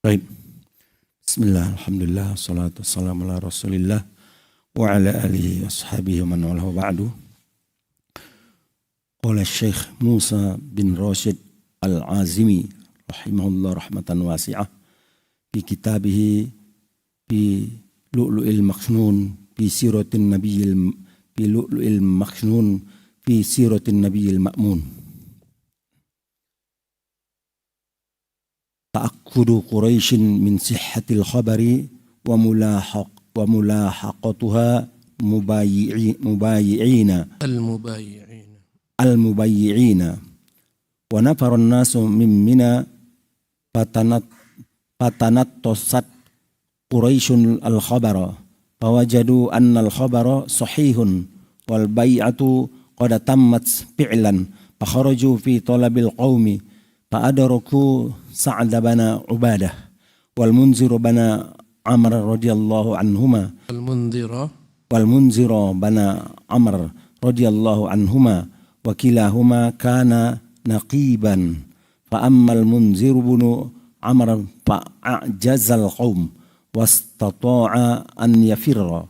Baik. Bismillah, alhamdulillah, salatu wassalamu ala rasulillah wa ala alihi wa ashabihi wa man walahu ba'du. Qala Syekh Musa bin Rashid Al-Azimi rahimahullah rahmatan wasi'ah fi kitabihi fi lu'lu'il maknun fi siratin nabiyil fi lu'lu'il maknun fi siratin nabiyil ma'mun. Ta'akkudu Quraisyin min sihhatil khabari wa mulahaqatuha mubayyi'ina al-mubayyi'ina wa nafara an-nasu min mina patanattosat Quraisyun al-khabara fawajadu anna al-khabara sahihun wal bay'atu qad tammat fi'lan fakharaju fi talabil qaumi fa'adaraku Sa'ad bin Ubadah wal Munzir bin Amr radhiyallahu anhuma wal Munzir bin Amr radhiyallahu anhuma wa kilahuma kana naqiban fa ammal Munzir bin Amr fa'ajazal qaum wastata'a an yafirra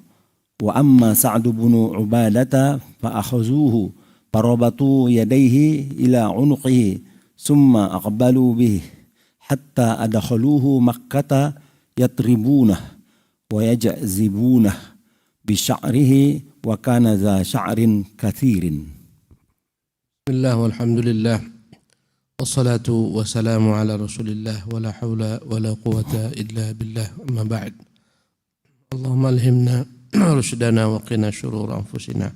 wa amma Sa'd bin Ubadah fa akhazuhu farabatu yadayhi ila unuqihi summa aqbalu bihi hatta adakhaluhu Makkata yatribunah wa yajazibunah bi sya'rihi wa kana za sya'rin kathirin. Bismillah walhamdulillah wassalatu wassalamu ala rasulillah wa la hawla wa la quwata illa billah amma ba'd. Allahumma alhimna rushdana wa qina syurur anfusina.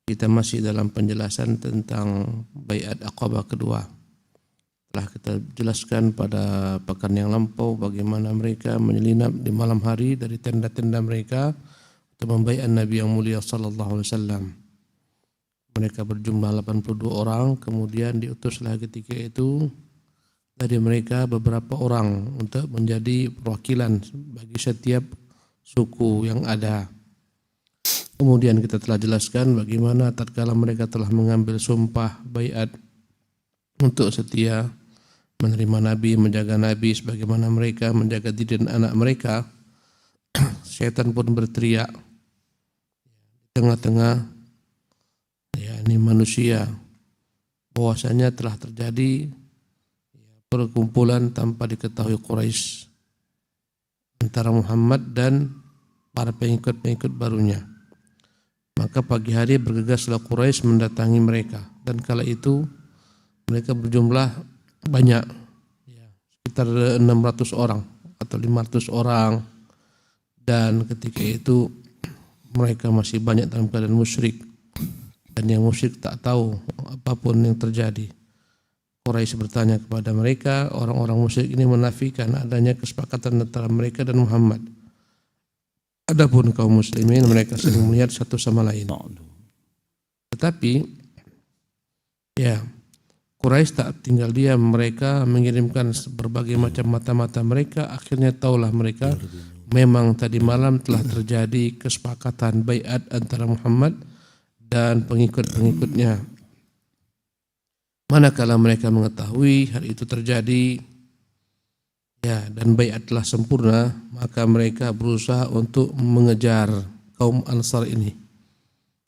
Kita masih dalam penjelasan tentang baiat Aqabah kedua. Telah kita jelaskan pada pekan yang lampau bagaimana mereka menyelinap di malam hari dari tenda-tenda mereka untuk membaiat Nabi yang mulia sallallahu alaihi wasallam. Mereka berjumlah 82 orang, kemudian diutuslah ketika itu dari mereka beberapa orang untuk menjadi perwakilan bagi setiap suku yang ada. Kemudian kita telah jelaskan bagaimana tatkala mereka telah mengambil sumpah baiat untuk setia menerima Nabi, menjaga Nabi sebagaimana mereka menjaga diri dan anak mereka. Syaitan pun berteriak di tengah-tengah yakni manusia bahwasanya telah terjadi perkumpulan tanpa diketahui Quraisy antara Muhammad dan para pengikut-pengikut barunya. Maka pagi hari bergegaslah Quraisy mendatangi mereka, dan kala itu mereka berjumlah banyak, sekitar 600 orang atau 500 orang, dan ketika itu mereka masih banyak dalam keadaan musyrik, dan yang musyrik tak tahu apapun yang terjadi. Quraisy bertanya kepada mereka, orang-orang musyrik ini menafikan adanya kesepakatan antara mereka dan Muhammad. Adapun kaum muslimin mereka saling melihat satu sama lain. Tetapi Quraisy tak tinggal diam, mereka mengirimkan berbagai macam mata-mata mereka. Akhirnya tahulah mereka memang tadi malam telah terjadi kesepakatan baiat antara Muhammad dan pengikut-pengikutnya. Manakala mereka mengetahui hal itu terjadi dan baiat telah sempurna, maka mereka berusaha untuk mengejar kaum Ansar ini.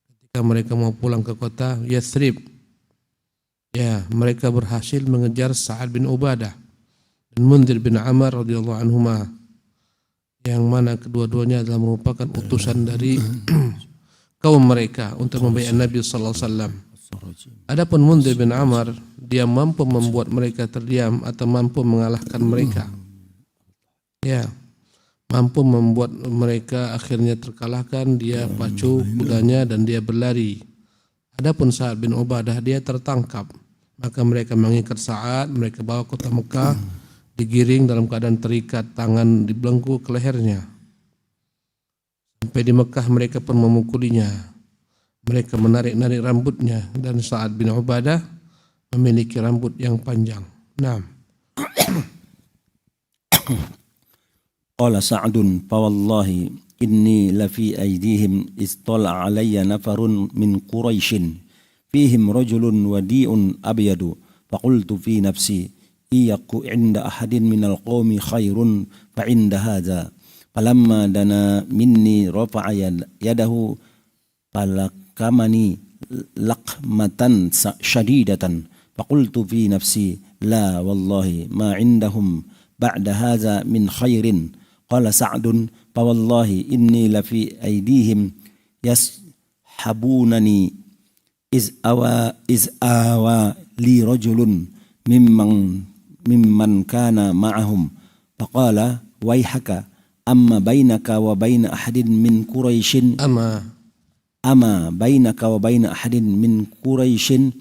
Ketika mereka mau pulang ke kota Yathrib, mereka berhasil mengejar Sa'ad bin Ubadah dan Munzir bin Amr radhiyallahu anhuma, yang mana kedua-duanya adalah merupakan utusan dari kaum mereka untuk membaiat Nabi sallallahu alaihi wasallam. Adapun Munzir bin Amr, dia mampu membuat mereka terdiam atau mampu mengalahkan mereka. Mampu membuat mereka akhirnya terkalahkan, dia pacu kudanya dan dia berlari. Adapun Sa'ad bin Ubadah, dia tertangkap. Maka mereka mengikat Sa'ad, mereka bawa kota Mekah, digiring dalam keadaan terikat, tangan dibelenggu ke lehernya. Sampai di Mekah mereka pun memukulinya. Mereka menarik-narik rambutnya, dan Sa'ad bin Ubadah memiliki rambut yang panjang. Qala Sa'dun fa wallahi inni lafi aydihim istala alayya nafarun min Quraisyin fihim rajulun wadi'un abyadu faqultu fi nafsi iyaku inda ahadin minal qawmi khairun fa inda hadza falamma dana minni rafa'a yadahu falakamani laqmatan shadidatan faqultu fi nafsi la wallahi ma indahum ba'da hadza min khairin qala Sa'dun fa wallahi inni la fi aydihim yashabunani iz awa li rajulun mimman kana ma'ahum faqala wayhaka amma bainaka wa baina ahadin min Quraisyin ama bainaka wa baina ahadin min Quraisyin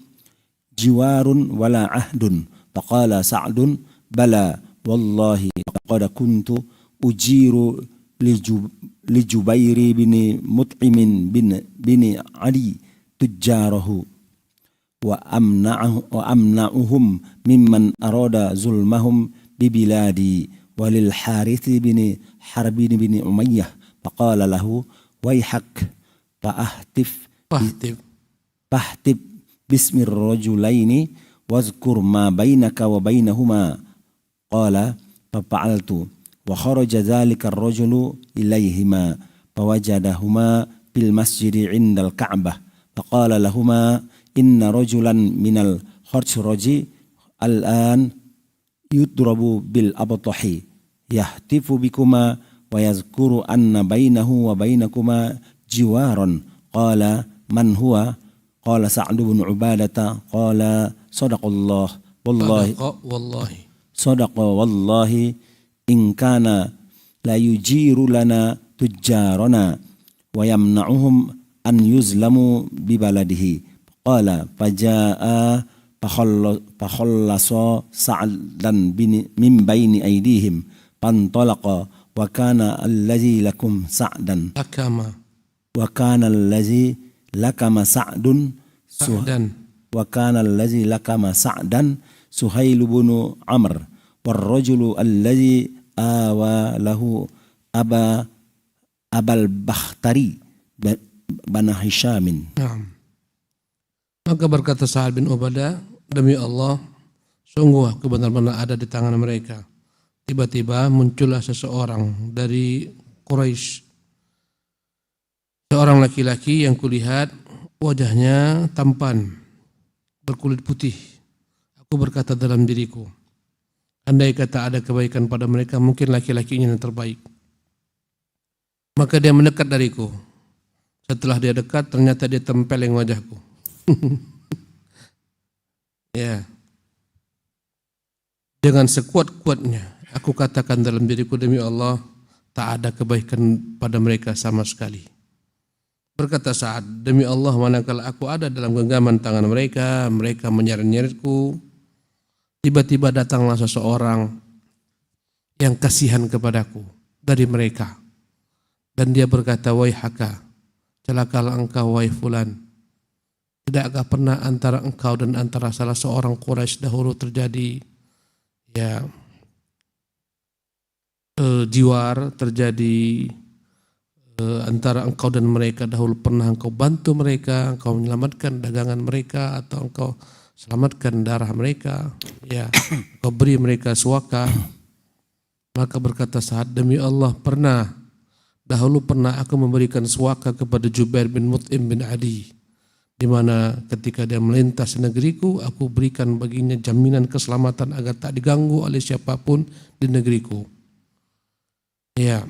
jiwarun wala ahdun faqala Sa'dun bala wallahi qad kuntu ujiru li Jubairi bin Mut'imin bin Ali tujjarahu wa amna'uhum mimman arada zulmahum bibiladi walil Harith bin Harbin bin Umayyah faqala lahu wayhak fahtib bismir rajulaini wazkur ma bainaka wa bainahuma qala fa'altu wa kharaja dhalika ar-rajulu ilayhima fawajadahuma fil masjidi 'inda al-Ka'bah faqala lahuma inna rajulan minal kharraji al-an yudrabu bil abtahi yahtifu bikuma wa yazkuru anna bainahu wa bainakuma jiwaran qala man huwa qala Sa'd bin Ubadah qala sadaqallah wallahi in kana la yujiru lana tujjarana wa yamna'uhum an yuzlamu bi baladihi qala fajaa fakhallasa Sa'dan min baini aydihim fantalaqa wa kana allazi lakum Sa'dan wa kana allazi lakama Sa'dun wa kana allazi lakama Sa'dan Suhail bin Amr warrajulu allazi awa lahu abal Bakhtari bana Hishamin. Maka berkata Sa'ad bin Ubadah, demi Allah, sungguh aku benar-benar ada di tangan mereka. Tiba-tiba muncullah seseorang dari Quraisy, seorang laki-laki yang kulihat wajahnya tampan, berkulit putih. Aku berkata dalam diriku, andai kata ada kebaikan pada mereka, mungkin laki-laki ini yang terbaik. Maka dia mendekat dariku. Setelah dia dekat, ternyata dia tempeleng wajahku. Ya. Dengan sekuat-kuatnya, aku katakan dalam diriku, demi Allah, tak ada kebaikan pada mereka sama sekali. Berkata Sa'ad, demi Allah, manakala aku ada dalam genggaman tangan mereka, mereka menyeret-nyeretku. Tiba-tiba datanglah seseorang yang kasihan kepadaku dari mereka. Dan dia berkata, wayhaka, celakalah engkau wahai fulan. Tidakkah pernah antara engkau dan antara salah seorang Quraisy dahulu terjadi jiwar, terjadi antara engkau dan mereka dahulu, pernah engkau bantu mereka, engkau menyelamatkan dagangan mereka, atau engkau selamatkan darah mereka, engkau beri mereka suaka. Maka berkata Sa'ad, demi Allah, dahulu pernah aku memberikan suaka kepada Jubair bin Mut'im bin Adi, di mana ketika dia melintas negeriku, aku berikan baginya jaminan keselamatan agar tak diganggu oleh siapapun di negeriku. Ya.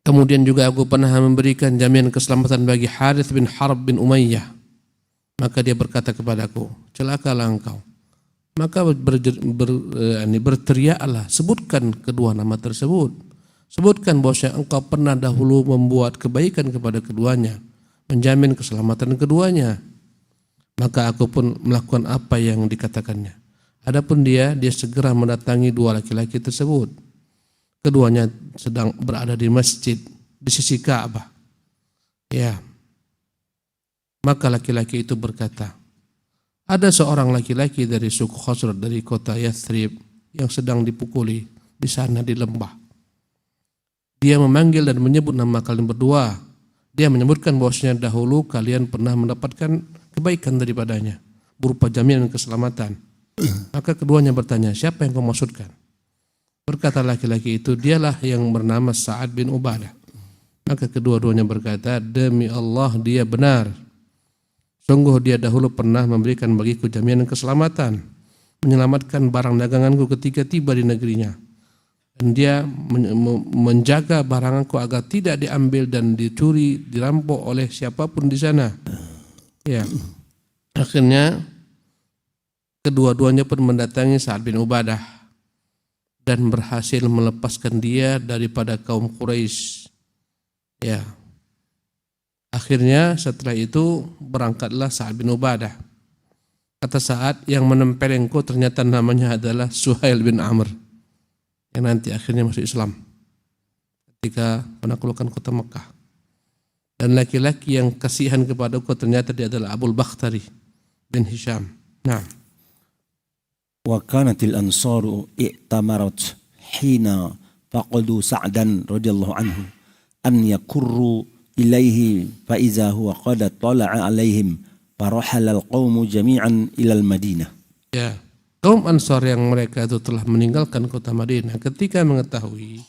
Kemudian juga aku pernah memberikan jaminan keselamatan bagi Harith bin Harb bin Umayyah. Maka dia berkata kepadaku, celakalah engkau. Maka berteriaklah, sebutkan kedua nama tersebut. Sebutkan bahwa engkau pernah dahulu membuat kebaikan kepada keduanya, menjamin keselamatan keduanya. Maka aku pun melakukan apa yang dikatakannya. Adapun dia segera mendatangi dua laki-laki tersebut. Keduanya sedang berada di masjid di sisi Ka'bah. Ya. Maka laki-laki itu berkata, ada seorang laki-laki dari suku Khazraj dari kota Yathrib yang sedang dipukuli di sana di lembah. Dia memanggil dan menyebut nama kalian berdua. Dia menyebutkan bahwasanya dahulu kalian pernah mendapatkan kebaikan daripadanya berupa jaminan keselamatan. Maka keduanya bertanya, siapa yang kau maksudkan? Berkata laki-laki itu, dialah yang bernama Sa'ad bin Ubadah. Maka kedua-duanya berkata, demi Allah dia benar. Sungguh dia dahulu pernah memberikan bagiku jaminan keselamatan, menyelamatkan barang daganganku ketika tiba di negerinya. Dan dia menjaga baranganku agar tidak diambil dan dicuri, dirampok oleh siapapun di sana. Ya. Akhirnya kedua-duanya pun mendatangi Sa'ad bin Ubadah dan berhasil melepaskan dia daripada kaum Quraisy. Ya. Akhirnya setelah itu berangkatlah Sa'ad bin Ubadah. Kata Sa'ad, yang menempel engkau ternyata namanya adalah Suhail bin Amr, yang nanti akhirnya masuk Islam ketika penaklukan kota Mekah. Dan laki-laki yang kasihan kepada engkau ternyata dia adalah Abul Bakhtari bin Hisham. Nah. وكانت الأنصار ائتمرت حين فقدوا سعدا رضي الله عنه أن يكروا إليه فإذا هو قد طلع عليهم فرحل القوم جميعا إلى المدينة. Ya, kaum Ansar yang mereka itu telah meninggalkan kota Madinah ketika mengetahui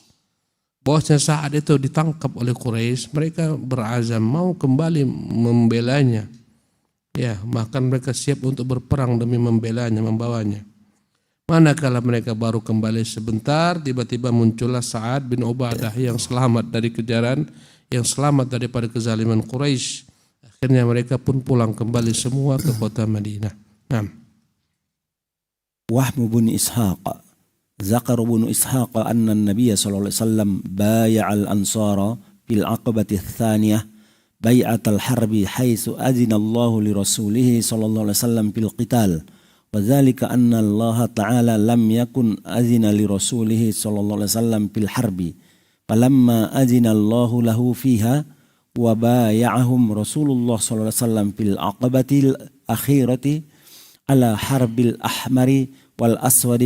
bahwasanya saat itu ditangkap oleh Quraisy, mereka berazam mau kembali membelanya. Ya, bahkan mereka siap untuk berperang demi membelanya, membawanya. Manakala mereka baru kembali sebentar, tiba-tiba muncullah Sa'ad bin Ubadah yang selamat dari kejaran, yang selamat daripada kezaliman Quraisy. Akhirnya mereka pun pulang kembali semua ke kota Madinah. Nah. وهم بن إسحاق ذكر بن إسحاق أن النبي صلى الله عليه وسلم بايع الأنصار في العقبة الثانية بيعة الحرب حيث أذن الله لرسوله صلى الله عليه وسلم في القتال وذلك أن الله تعالى لم يكن أذن لرسوله صلى الله عليه وسلم في الحرب فلما أذن الله له فيها وبايعهم رسول الله صلى الله عليه وسلم في العقبة الأخيرة على حرب الأحمر والأسود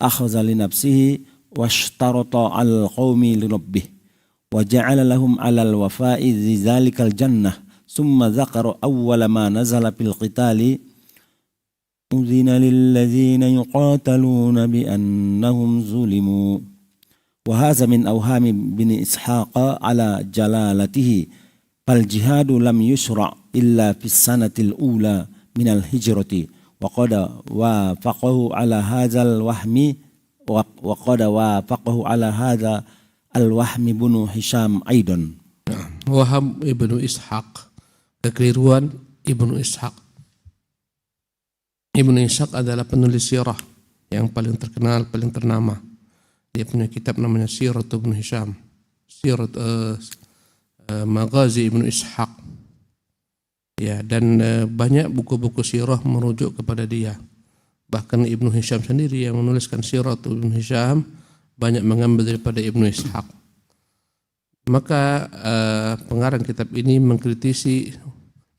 أخذ لنفسه واشترط على القوم لربه وجعل لهم على الوفاء ذلك الجنة ثم ذكر أول ما نزل في القتال أذن للذين يقاتلون بأنهم ظلموا وهذا من أوهام بن إسحاق على جلالته فالجهاد لم يشرع إلا في السنة الأولى من الهجرة وقد وافقه على هذا الوهم بن هشام أيضا. Wahab ibnu Ishaq, kekeliruan ibnu Ishaq. Ibnu Ishaq adalah penulis sirah yang paling terkenal, paling ternama. Dia punya kitab namanya Sirat ibnu Hisham, Sirat Maghazi ibnu Ishaq. Ya, dan banyak buku-buku sirah merujuk kepada dia. Bahkan Ibnu Hisham sendiri yang menuliskan Sirat Ibnu Hisham banyak mengambil daripada Ibnu Ishaq. Maka pengarang kitab ini mengkritisi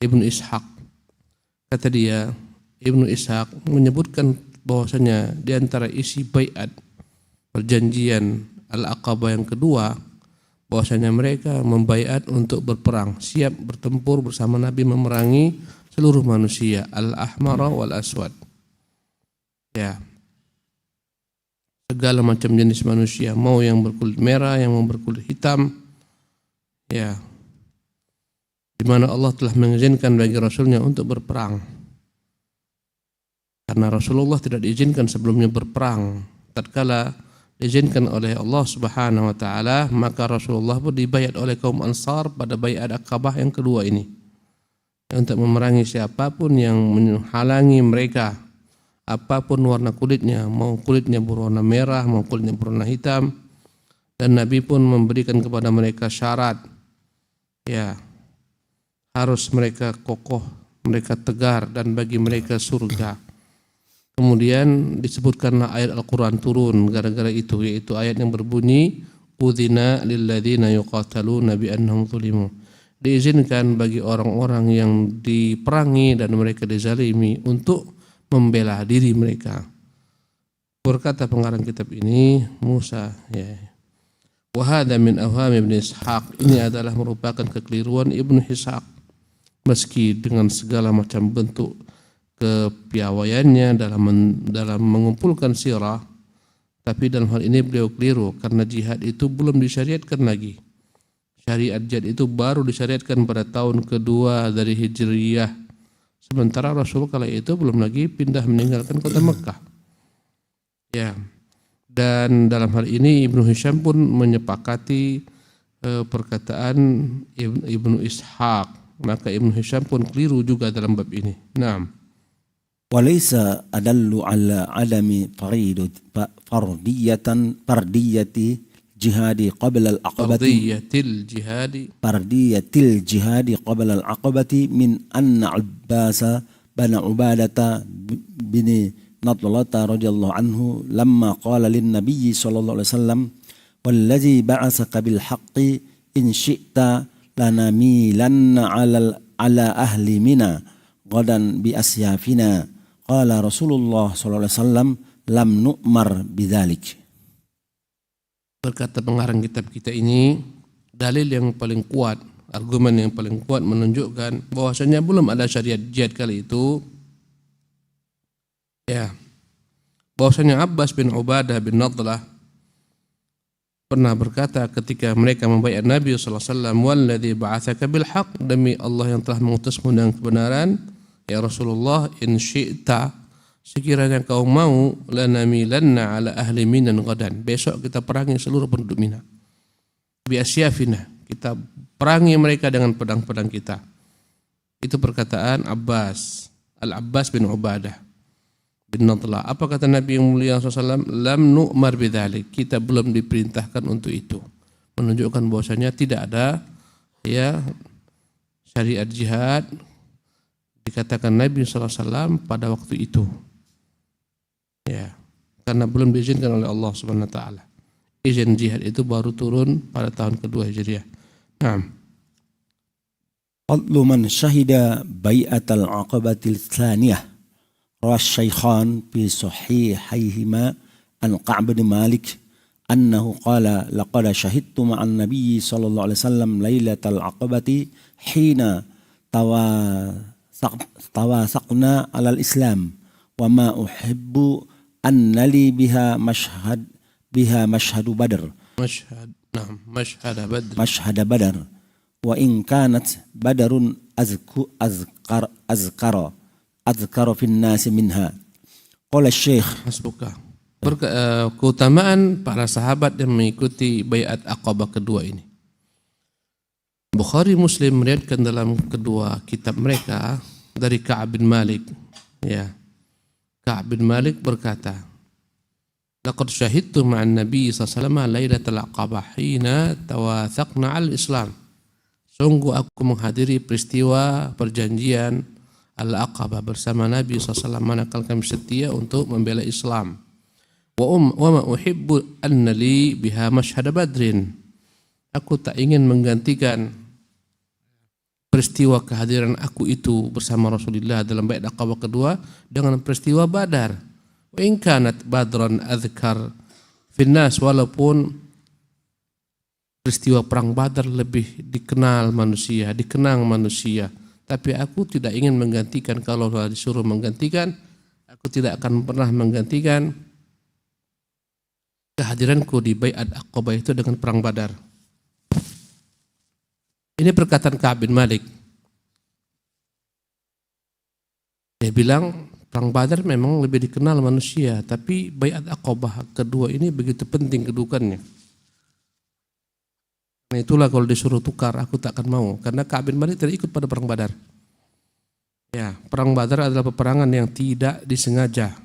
Ibnu Ishaq. Kata dia, Ibnu Ishaq menyebutkan bahwasanya di antara isi baiat perjanjian Al-Aqabah yang kedua, bahwasanya mereka membaiat untuk berperang, siap bertempur bersama Nabi memerangi seluruh manusia, al-ahmara wal aswad. Ya. Segala macam jenis manusia, mau yang berkulit merah, yang mau berkulit hitam. Ya. Di mana Allah telah mengizinkan bagi Rasulnya untuk berperang. Karena Rasulullah tidak diizinkan sebelumnya berperang. Tatkala diizinkan oleh Allah Subhanahu wa taala, maka Rasulullah pun dibayat oleh kaum Ansar pada baiat Aqabah yang kedua ini untuk memerangi siapapun yang menghalangi mereka, apapun warna kulitnya, mau kulitnya berwarna merah, mau kulitnya berwarna hitam. Dan Nabi pun memberikan kepada mereka syarat, ya, harus mereka kokoh, mereka tegar, dan bagi mereka surga. Kemudian disebutkanlah ayat Al-Quran turun gara-gara itu, yaitu ayat yang berbunyi Udzina lilladzina yuqataluna bi'annahum zulimu. Diizinkan bagi orang-orang yang diperangi dan mereka dizalimi untuk membela diri mereka. Berkata pengarang kitab ini, Musa, ya. Wa hadza min awham Ibnu Ishaq. Ini adalah merupakan kekeliruan Ibnu Ishaq. Meski dengan segala macam bentuk kepiawaiannya dalam mengumpulkan sirah, tapi dalam hal ini beliau keliru karena jihad itu belum disyariatkan lagi. Syariat jihad itu baru disyariatkan pada tahun kedua dari Hijriyah. Sementara Rasul kala itu belum lagi pindah meninggalkan kota Mekah. Ya. Dan dalam hal ini Ibnu Hisham pun menyepakati perkataan Ibnu Ishaq. Maka Ibnu Hisham pun keliru juga dalam bab ini. Naam. وليس أدل على عدم فردية الجهاد قبل العقبة فردية الجهاد قبل العقبة من أن عباس بن عبادة بن نضلة رضي الله عنه لما قال للنبي صلى الله عليه وسلم والذي بعثك بالحق إن شئت لنميلن على أهل منى غدا بأسيافنا قال رسول الله صلى الله عليه وسلم لم نؤمر بذلك. Berkata pengarang kitab kita ini, dalil yang paling kuat, argumen yang paling kuat menunjukkan bahwasanya belum ada syariat jihad kali itu. Ya, bahwasanya Abbas bin Ubadah bin Nadlah pernah berkata ketika mereka membaiat Nabi sallallahu alaihi wasallam, "Walladzi ba'atsaka bil haqq," demi Allah yang telah mengutusmu dengan kebenaran, ya Rasulullah, in syi'ta, sekiranya kau mau, lanamilanna ala ahli Minan gadan, besok kita perangi seluruh penduduk Mina. Bi asyafina, kita perangi mereka dengan pedang-pedang kita. Itu perkataan Al-Abbas bin Ubadah bin Nadlah. Apa kata Nabi yang mulia SAW? Lam nu'mar bidzalik, kita belum diperintahkan untuk itu. Menunjukkan bahwasanya tidak ada ya syariat jihad dikatakan Nabi SAW pada waktu itu. Ya, karena belum diizinkan oleh Allah Subhanahu wa taala. Izin jihad itu baru turun pada tahun kedua Hijriah. Naam. Fadlu man syahida bai'atal aqabatil tsaniyah. Rawas Syaikhan fi sahihayhima an Ka'b bin Malik annahu qala laqad syahidtu ma'an nabiy sallallahu alaihi wasallam lailatal aqabati hina tawasaqna alal Islam wa ma uhibbu annali biha mashhadu badr mashhad badr wa in kanat badarun azkara fin nasi minha qala syekh hasbuka. Keutamaan para sahabat yang mengikuti baiat Aqabah kedua ini. Bukhari Muslim meriwayatkan dalam kedua kitab mereka dari Ka'b bin Malik. Ya. Ka'b bin Malik berkata, laqad syahidtu ma'an Nabi sallallahu alaihi wasallam lailatul Aqabah hina tawathaqna al-Islam. Sungguh aku menghadiri peristiwa perjanjian Al-Aqabah bersama Nabi SAW manakala kami setia untuk membela Islam. Wa ma uhibbu anna li biha mashhad badrin. Aku tak ingin menggantikan peristiwa kehadiran aku itu bersama Rasulullah dalam baiat Aqabah kedua dengan peristiwa Badar. Wa in kanat badran azkar finnas, walaupun peristiwa perang Badar lebih dikenang manusia, tapi aku tidak ingin menggantikan. Kalau disuruh menggantikan, aku tidak akan pernah menggantikan kehadiranku di baiat Aqabah itu dengan perang Badar. Ini perkataan Ka'b bin Malik. Dia bilang perang Badar memang lebih dikenal manusia, tapi baiat Aqabah kedua ini begitu penting kedudukannya. Nah itulah kalau disuruh tukar, aku tak akan mau. Karena Ka'b bin Malik tidak ikut pada perang Badar. Ya, perang Badar adalah peperangan yang tidak disengaja.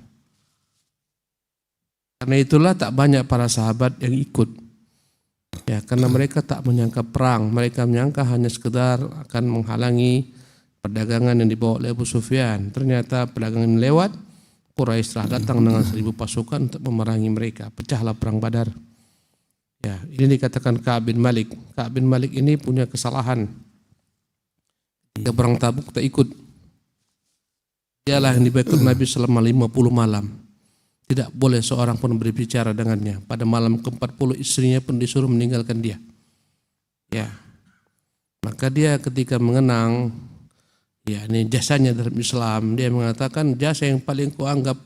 Karena itulah tak banyak para sahabat yang ikut. Ya, karena mereka tak menyangka perang. Mereka menyangka hanya sekedar akan menghalangi perdagangan yang dibawa oleh Abu Sufyan. Ternyata perdagangan lewat, Quraisy telah datang dengan 1.000 pasukan untuk memerangi mereka. Pecahlah perang Badar. Ya, ini dikatakan Ka'b bin Malik. Ka'b bin Malik ini punya kesalahan. Ke perang Tabuk tak ikut. Dialah yang dibaikut Nabi selama 50 malam. Tidak boleh seorang pun berbicara dengannya. Pada malam ke-40 istrinya pun disuruh meninggalkan dia. Ya. Maka dia ketika mengenang ya ini jasanya dalam Islam. Dia mengatakan jasa yang paling kuanggap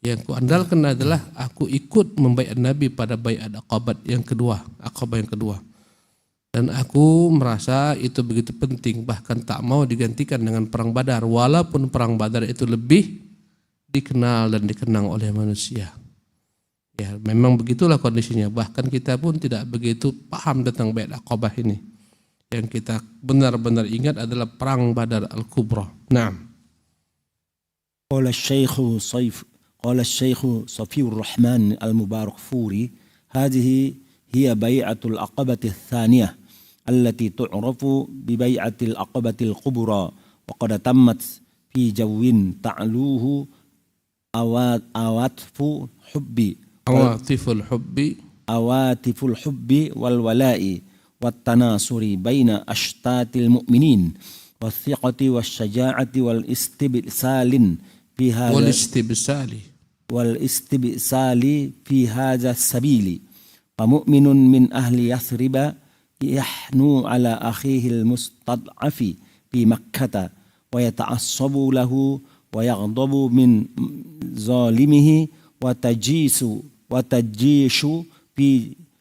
yang kuandalkan adalah aku ikut membaiat Nabi pada baiat Aqabah yang kedua. Dan aku merasa itu begitu penting, bahkan tak mau digantikan dengan perang Badar, walaupun perang Badar itu lebih dikenal dan dikenang oleh manusia. Ya, memang begitulah kondisinya. Bahkan kita pun tidak begitu paham tentang baiat Aqabah ini. Yang kita benar-benar ingat adalah perang Badar Al-Kubra. Naam. قال الشيخ صفي الرحمن المبارك فوري هذه هي بيعة العقبة الثانية التي تعرف ببيعة العقبة الكبرى وقد تمت في جو تعلوه عواطف الحب والولاء والتناصر بين أشتات المؤمنين والثقة والشجاعة والاستبسال في هذا السبيل فمؤمن من أهل يثرب يحنو على أخيه المستضعف في مكة ويتعصب له ويغضب من ظالمه وتجيش في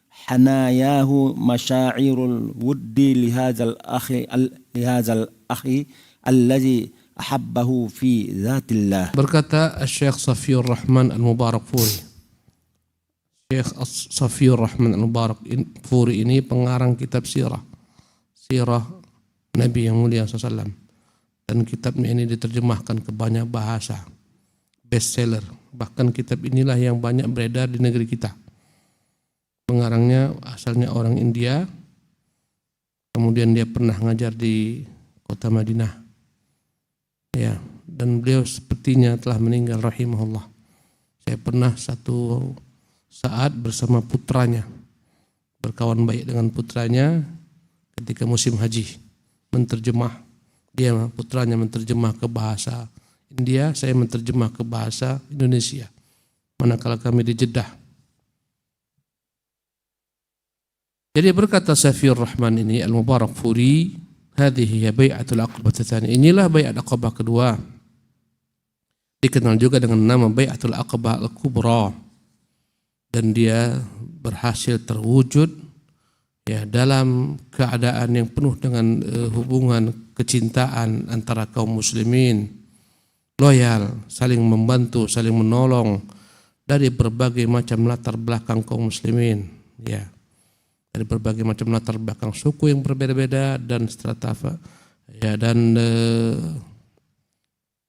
حناياه مشاعر الود لهذا الأخ الذي أحبه في ذات الله. Berkata Syekh Safiur Rahman Al-Mubarak Furi. Syekh Safiur Rahman Al-Mubarak Furi ini pengarang kitab sirah Nabi yang mulia SAW. Dan kitabnya ini diterjemahkan ke banyak bahasa, bestseller. Bahkan kitab inilah yang banyak beredar di negeri kita. Pengarangnya asalnya orang India, kemudian dia pernah ngajar di kota Madinah. Ya, dan beliau sepertinya telah meninggal rahimahullah. Saya pernah satu saat bersama putranya, berkawan baik dengan putranya ketika musim haji, putranya menterjemah ke bahasa India, saya menterjemah ke bahasa Indonesia, manakala kami di Jeddah. Jadi berkata Safiur Rahman ini Al-Mubarak Furi, hadhihi bai'atul Aqabah tsani. Inilah bai'at Aqabah kedua. Dikenal juga dengan nama bai'atul Aqabah Al-Kubra. Dan dia berhasil terwujud ya dalam keadaan yang penuh dengan hubungan kecintaan antara kaum muslimin, loyal, saling membantu, saling menolong dari berbagai macam latar belakang kaum muslimin, ya. Dari berbagai macam latar belakang suku yang berbeda-beda dan strata ya dan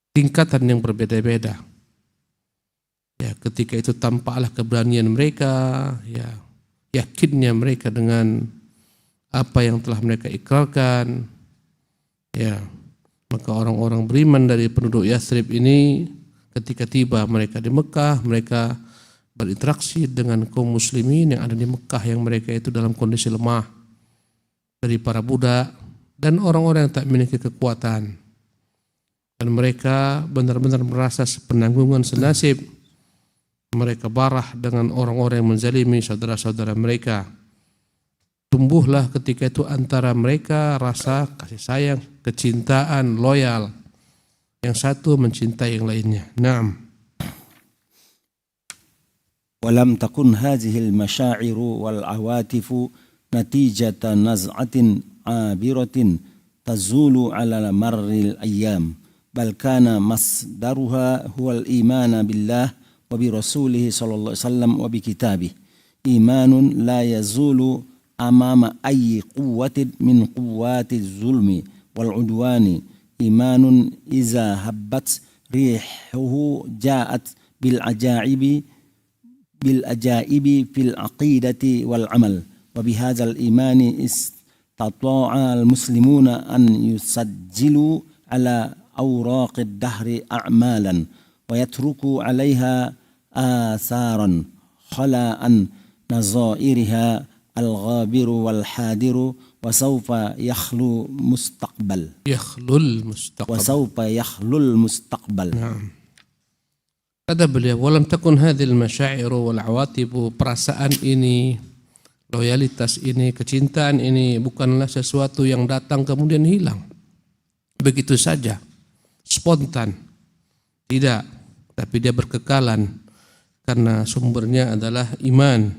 tingkatan yang berbeda-beda. Ya, ketika itu tampaklah keberanian mereka, ya, yakinnya mereka dengan apa yang telah mereka ikrarkan. Ya, maka orang-orang beriman dari penduduk Yathrib ini ketika tiba mereka di Mekah, mereka berinteraksi dengan kaum muslimin yang ada di Mekah yang mereka itu dalam kondisi lemah, dari para budak dan orang-orang yang tak memiliki kekuatan, dan mereka benar-benar merasa sepenanggungan senasib. Mereka barah dengan orang-orang yang menzalimi saudara-saudara mereka. Tumbuhlah ketika itu antara mereka rasa kasih sayang, kecintaan, loyal, yang satu mencintai yang lainnya. Naam. ولم تكن هذه المشاعر والعواطف نتيجة نزعة عابرة تزول على مر الأيام بل كان مصدرها هو الإيمان بالله وبرسوله صلى الله عليه وسلم وبكتابه إيمان لا يزول أمام أي قوة من قوات الظلم والعدوان إيمان إذا هبت ريحه جاءت بالعجائب في العقيدة والعمل وبهذا الإيمان استطاع المسلمون أن يسجلوا على أوراق الدهر أعمالا ويتركوا عليها آثارا خلا عن نظائرها الغابر والحاضر وسوف يخلو المستقبل. Nah. Kata beliau, walam takun hadhil masyairu wal awatibu, perasaan ini, loyalitas ini, kecintaan ini bukanlah sesuatu yang datang kemudian hilang. begitu saja, spontan. Tidak, tapi dia berkekalan karena sumbernya adalah iman.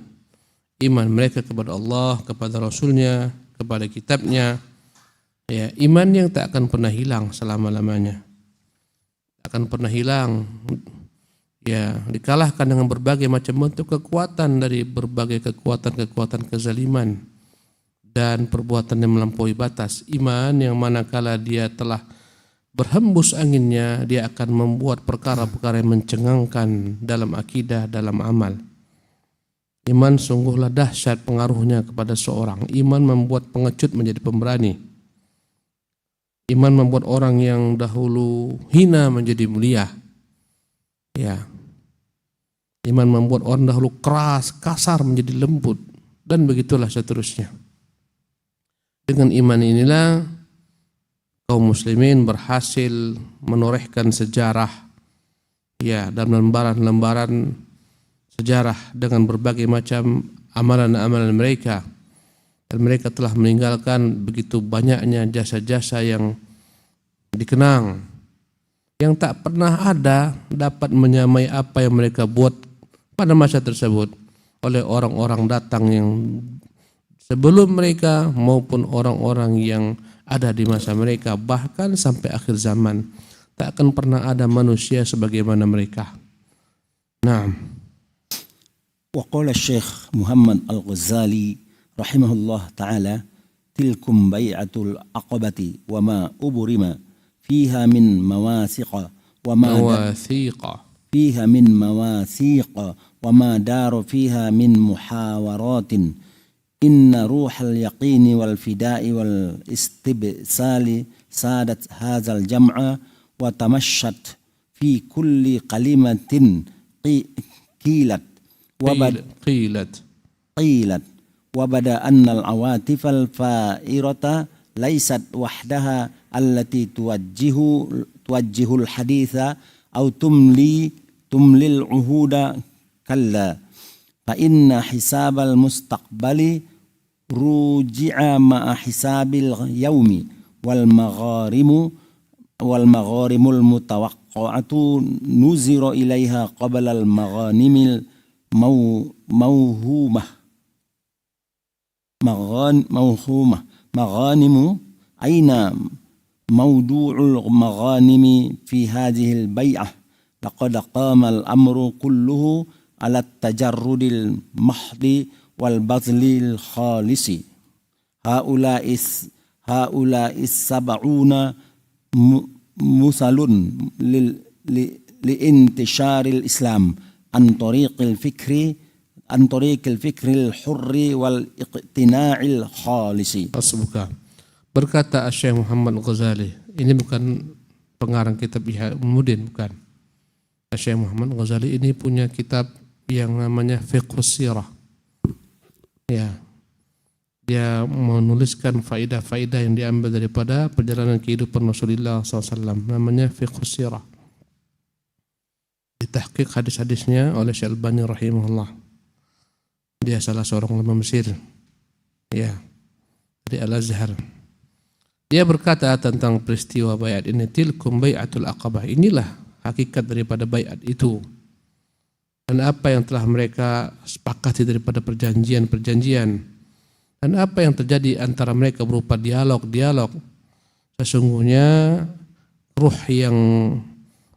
Iman mereka kepada Allah, kepada Rasulnya, kepada kitabnya. Ya, iman yang tak akan pernah hilang selama-lamanya. Tak akan pernah hilang. Ya, dikalahkan dengan berbagai macam bentuk kekuatan dari berbagai kekuatan-kekuatan kezaliman dan perbuatan yang melampaui batas. Iman yang manakala dia telah berhembus anginnya, dia akan membuat perkara-perkara yang mencengangkan dalam akidah, dalam amal. Iman sungguhlah dahsyat pengaruhnya kepada seorang. Iman membuat pengecut menjadi pemberani. Iman membuat orang yang dahulu hina menjadi mulia. Ya. Iman membuat orang dahulu keras, kasar menjadi lembut, dan begitulah seterusnya. Dengan iman inilah kaum muslimin berhasil menorehkan sejarah, ya, dan lembaran-lembaran sejarah dengan berbagai macam amalan-amalan mereka. Dan mereka telah meninggalkan begitu banyaknya jasa-jasa yang dikenang, yang tak pernah ada dapat menyamai apa yang mereka buat pada masa tersebut oleh orang-orang datang yang sebelum mereka maupun orang-orang yang ada di masa mereka, bahkan sampai akhir zaman tak akan pernah ada manusia sebagaimana mereka. Nah, وقال الشيخ محمد الغزالي رحمه الله تعالى تلكم بيعة العقبة وما أبرم فيها من مواثيق وما دار فيها من محاورات إن روح اليقين والفداء والاستبسال سادت هذا الجمع وتمشت في كل كلمة قيلت وبدا أن العواطف الفائرة ليست وحدها التي توجه الحديث أو تملي العهود كلا فإن حساب المستقبل رجع مع حساب اليوم والمغارم المتوقعة نظر إليها قبل المغانم الموهومة مغانم أين موضوع المغانم في هذه البيعة لقد قام الأمر كله على التجرد المحض والبذل الخالص هؤلاء السبعون مثل لانتشار الإسلام عن طريق الفكر الحر والاقتناع الخالص. Berkata Syekh Muhammad Ghazali, ini bukan pengarang kitab Ihya Ulumuddin, bukan. Syekh Muhammad Ghazali ini punya kitab yang namanya Fiqhus Sirah. Ya. Dia menuliskan faedah-faedah yang diambil daripada perjalanan kehidupan Rasulullah SAW. Namanya Fiqhus Sirah. Ditahqiq hadis-hadisnya oleh Syekh Albani rahimahullah. Dia salah seorang ulama Mesir. Ya. Dari Al-Azhar. Dia berkata tentang peristiwa baiat ini, tilkum bai'atul aqabah. Inilah hakikat daripada baiat itu. Dan apa yang telah mereka sepakati daripada perjanjian-perjanjian. Dan apa yang terjadi antara mereka berupa dialog-dialog. Sesungguhnya ruh yang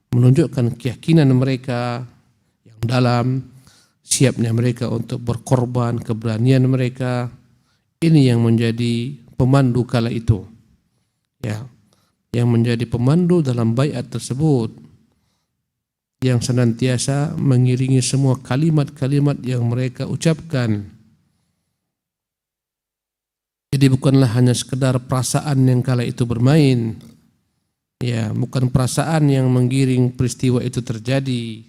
menunjukkan keyakinan mereka yang dalam, siapnya mereka untuk berkorban, keberanian mereka, ini yang menjadi pemandu kala itu. Ya, yang menjadi pemandu dalam baiat tersebut, yang senantiasa mengiringi semua kalimat-kalimat yang mereka ucapkan. Jadi bukanlah hanya sekedar perasaan yang kala itu bermain. Ya, bukan perasaan yang menggiring peristiwa itu terjadi.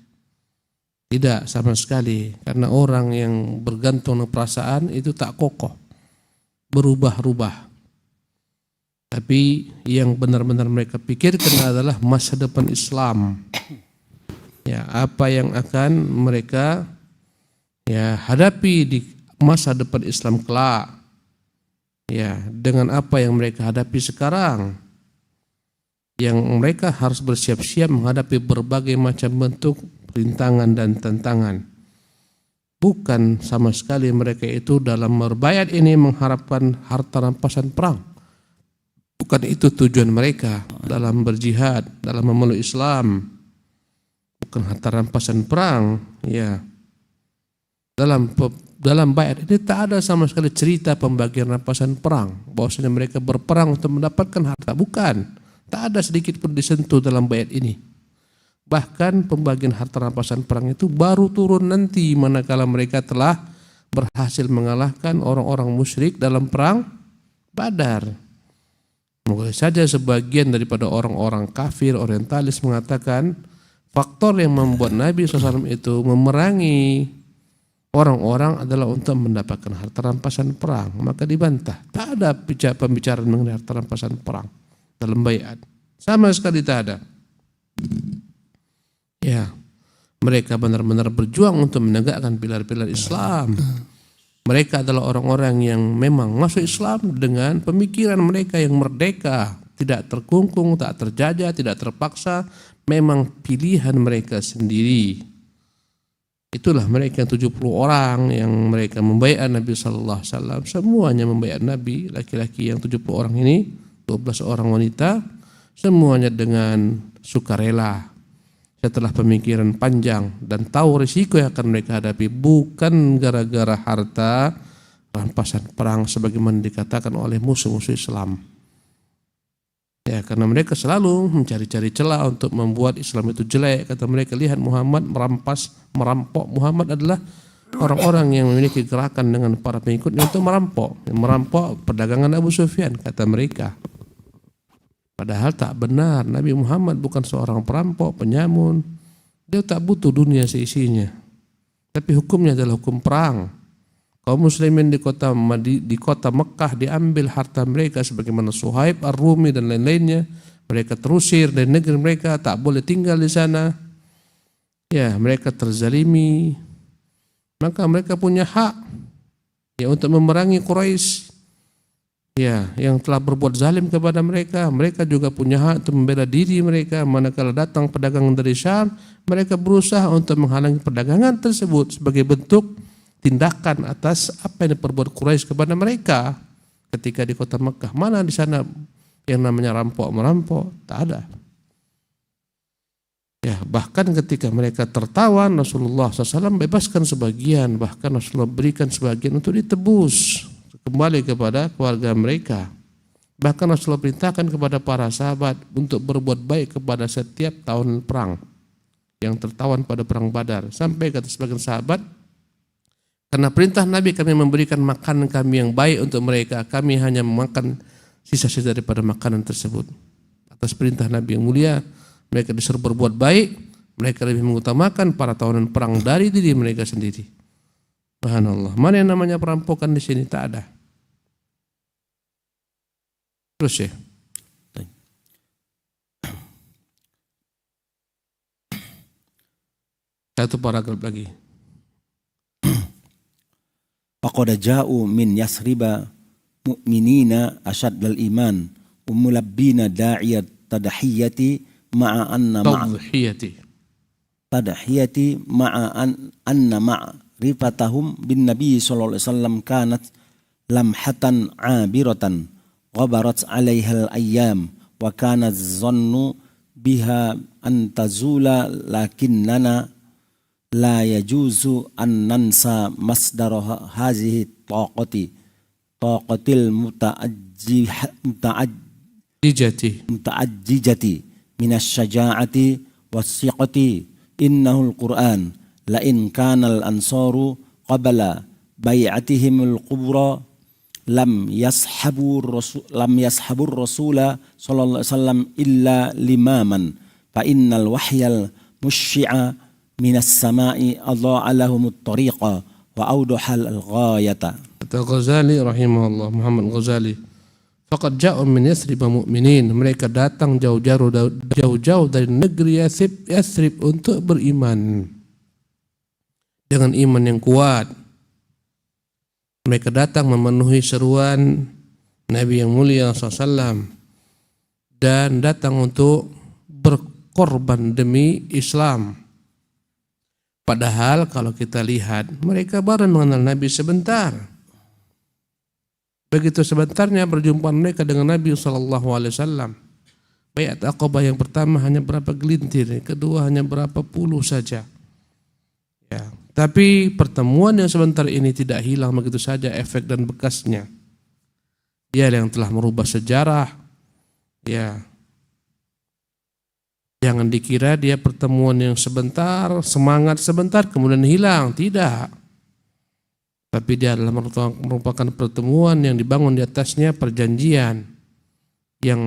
Tidak sama sekali, karena orang yang bergantung dengan perasaan itu tak kokoh, berubah-ubah. Tapi yang benar-benar mereka pikirkan adalah masa depan Islam. Ya, apa yang akan mereka hadapi di masa depan Islam kelak. Ya, dengan apa yang mereka hadapi sekarang. yang mereka harus bersiap-siap menghadapi berbagai macam bentuk rintangan dan tantangan. Bukan sama sekali mereka itu dalam berbaiat ini mengharapkan harta rampasan perang. Bukan itu tujuan mereka dalam berjihad, dalam memeluk Islam. Bukan harta rampasan perang, ya. Dalam baiat ini tak ada sama sekali cerita pembagian rampasan perang, bahwasanya mereka berperang untuk mendapatkan harta, bukan. Tak ada sedikit pun disentuh dalam baiat ini. Bahkan pembagian harta rampasan perang itu baru turun nanti manakala mereka telah berhasil mengalahkan orang-orang musyrik dalam perang Badar. Boleh saja sebagian daripada orang-orang kafir orientalis mengatakan faktor yang membuat Nabi SAW itu memerangi orang-orang adalah untuk mendapatkan harta rampasan perang. Maka dibantah. Tak ada pembicaraan mengenai harta rampasan perang dalam baiat. Sama sekali tak ada. Ya, mereka benar-benar berjuang untuk menegakkan pilar-pilar Islam. Mereka adalah orang-orang yang memang masuk Islam dengan pemikiran mereka yang merdeka, tidak terkungkung, tak terjajah, tidak terpaksa, memang pilihan mereka sendiri. Itulah mereka 70 orang yang mereka membaiat Nabi sallallahu alaihi wasallam, semuanya membaiat Nabi, laki-laki yang 70 orang ini, 12 orang wanita, semuanya dengan sukarela. Setelah pemikiran panjang dan tahu risiko yang akan mereka hadapi, bukan gara-gara harta rampasan perang sebagaimana dikatakan oleh musuh-musuh Islam. Ya, karena mereka selalu mencari-cari celah untuk membuat Islam itu jelek. Kata mereka, lihat Muhammad merampok. Muhammad adalah orang-orang yang memiliki gerakan dengan para pengikutnya untuk merampok perdagangan Abu Sufyan, kata mereka. Padahal tak benar, Nabi Muhammad bukan seorang perampok, penyamun. Dia tak butuh dunia seisinya. Tapi hukumnya adalah hukum perang. Kaum muslimin di kota Mekah diambil harta mereka sebagaimana Suhaib Ar-Rumi dan lain-lainnya. Mereka terusir dari negeri mereka, tak boleh tinggal di sana. Ya, mereka terzalimi. Maka mereka punya hak ya untuk memerangi Quraisy. Ya, yang telah berbuat zalim kepada mereka. Mereka juga punya hak untuk membela diri mereka. Manakala datang pedagang dari Syam, mereka berusaha untuk menghalangi perdagangan tersebut sebagai bentuk tindakan atas apa yang diperbuat Quraisy kepada mereka ketika di kota Mekah. Mana di sana yang namanya merampok, tak ada. Ya, bahkan ketika mereka tertawan, Rasulullah SAW bebaskan sebagian, bahkan Rasulullah berikan sebagian untuk ditebus kembali kepada keluarga mereka. Bahkan Rasulullah perintahkan kepada para sahabat untuk berbuat baik kepada setiap tahun perang yang tertawan pada perang Badar. Sampai kata sebagian sahabat, karena perintah Nabi kami memberikan makanan kami yang baik untuk mereka, kami hanya memakan sisa-sisa daripada makanan tersebut. Atas perintah Nabi yang mulia, mereka disuruh berbuat baik, mereka lebih mengutamakan para tawanan perang dari diri mereka sendiri. Subhanallah. Mana yang namanya perampokan di sini? Tak ada. Terus ya. Satu paragraf lagi. Faqad ja'u min Yasriba mu'minina asyaddal iman umulabbina da'iyat tadhiyati ma'a anna rifatahum bin Nabi sallallahu alaihi wasallam kanat lamhatan abiratan ghabarat 'alaiha al-ayyam wa kana dhannu biha an tazula lakinnana la yajuzu an nansa masdar hazihi taqatil muta'ajjijati minas syaja'ati was-siqati innahul Qur'an la in kana al-ansaru qabla bai'atihim al-kubra lam yashabur rasula sallallahu alaihi wasallam illa limaman fa innal wahyal musyia minas sama'i adha'a lahum at-tariqa wa awdahal al-ghayata. Kata Ghazali rahimahullah, Muhammad Ghazali, faqad ja'u min Yasrib mu'minin, mereka datang jauh-jauh dari negeri Yasrib untuk beriman dengan iman yang kuat. Mereka datang memenuhi seruan Nabi yang mulia SAW dan datang untuk berkorban demi Islam. Padahal kalau kita lihat, mereka baru mengenal Nabi sebentar. Begitu sebentarnya berjumpa mereka dengan Nabi SAW. Baiat Aqabah yang pertama hanya berapa gelintir, yang kedua hanya berapa puluh saja. Ya, tapi pertemuan yang sebentar ini tidak hilang begitu saja efek dan bekasnya. Dia yang telah merubah sejarah. Ya, jangan dikira dia pertemuan yang sebentar, semangat sebentar kemudian hilang, tidak. Tapi dia adalah merupakan pertemuan yang dibangun di atasnya perjanjian yang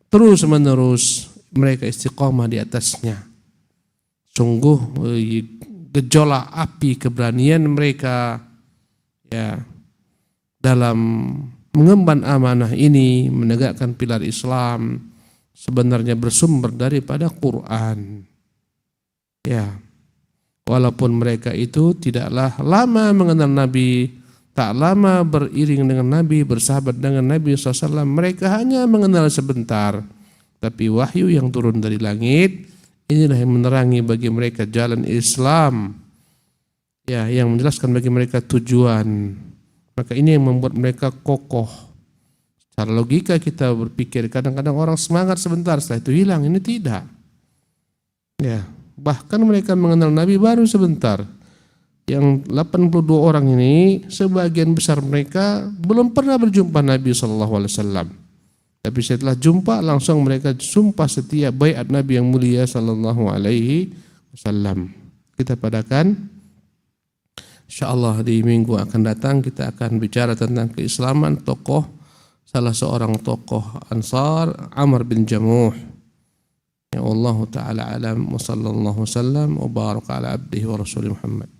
terus menerus mereka istiqomah di atasnya. Sungguh gejolak api keberanian mereka ya dalam mengemban amanah ini, menegakkan pilar Islam sebenarnya bersumber daripada Quran. Ya. Walaupun mereka itu tidaklah lama mengenal Nabi, tak lama beriring dengan Nabi, bersahabat dengan Nabi SAW, mereka hanya mengenal sebentar. Tapi wahyu yang turun dari langit, inilah yang menerangi bagi mereka jalan Islam. Ya, yang menjelaskan bagi mereka tujuan. Maka ini yang membuat mereka kokoh. Secara logika kita berpikir, kadang-kadang orang semangat sebentar, setelah itu hilang, ini tidak. Ya. Bahkan mereka mengenal Nabi baru sebentar. Yang 82 orang ini, sebagian besar mereka belum pernah berjumpa Nabi SAW. Tapi setelah jumpa, langsung mereka sumpah setia baiat Nabi yang mulia SAW. Kita padakan, insyaallah di minggu akan datang kita akan bicara tentang keislaman tokoh, salah seorang tokoh Ansar, Amr bin Jamuh. Ya Allah Ta'ala alam wa sallallahu wasallam wa baraka ala abdihi wa rasulih Muhammad.